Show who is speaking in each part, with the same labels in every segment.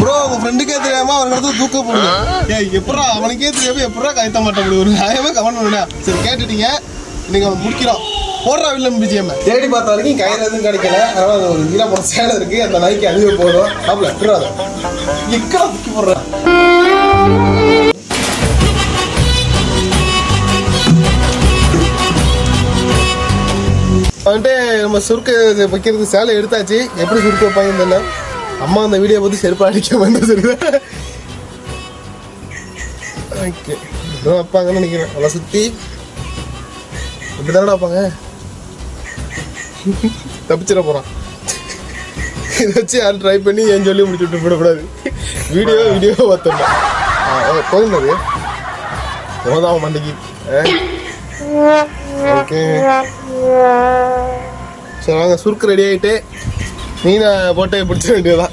Speaker 1: Bro உங்க ஃப்ரெண்டுக்கே தெரியாம அவன் இடத்துல தூக்க போடுங்க. ஏய் எப்படா அவனுக்கே தெரியாம எப்படா கைத்த மாட்டேன் ஒரு நியாயமா கமெண்ட் பண்ணுடா. சரி கேட்டுட்டீங்க, இன்னைக்கு அவன் முடிக்கிறோம். போடுறா வில்லம் பிஜிஎம் தேடி பார்த்த வரைக்கும் கையில எதுவும் கிடைக்கல. அதனால அது ஒரு வீணா போன சேலை இருக்கு, அந்த நாய்க்கு அதுவே போதும். அப்பல விட்டுறாத எக்கா தூக்கி போடுறேன். வந்துட்டு நம்ம சுருக்கு வைக்கிறது சேலை எடுத்தாச்சு. எப்படி சுருக்கு வைப்பாங்கன்னு தெரியல. அம்மா அந்த வீடியோ பற்றி செருப்பா அடிக்க வந்துருக்கு. ஓகே இப்படிதான் வைப்பாங்கன்னு நினைக்கிறேன். நல்லா சுற்றி இப்படி தானடா வைப்பாங்க. தப்பிச்சிட போகிறான். இதை வச்சு யாரும் ட்ரை பண்ணி ஏன் சொல்லி முடிச்சு விட்டு விடக்கூடாது. வீடியோ பார்த்தோம் போதும். போதான் மண்டிக்கு. ஓகே சரி வாங்க, சுருக்கு ரெடி ஆகிட்டு மீனை போட்டு பிடிச்சிட வேண்டியதான்.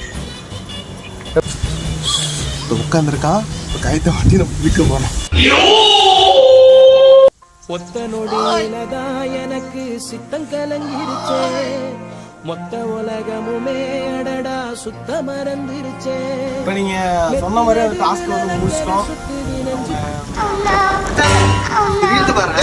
Speaker 1: உட்காந்துருக்கான். இப்போ கைத்தை மாட்டி நம்ம பிடிக்க போனோம்.
Speaker 2: ஒத்த நொடியிலதான் எனக்கு சித்தம் கலங்கிருச்சே, மொத்த உலகமுமே அடடா சுத்த மறந்துருச்சே.
Speaker 1: இப்போ நீங்கள் சொன்ன மாதிரி ஒரு டாஸ்க் வந்து முடிச்சிட்டோம். பாருங்க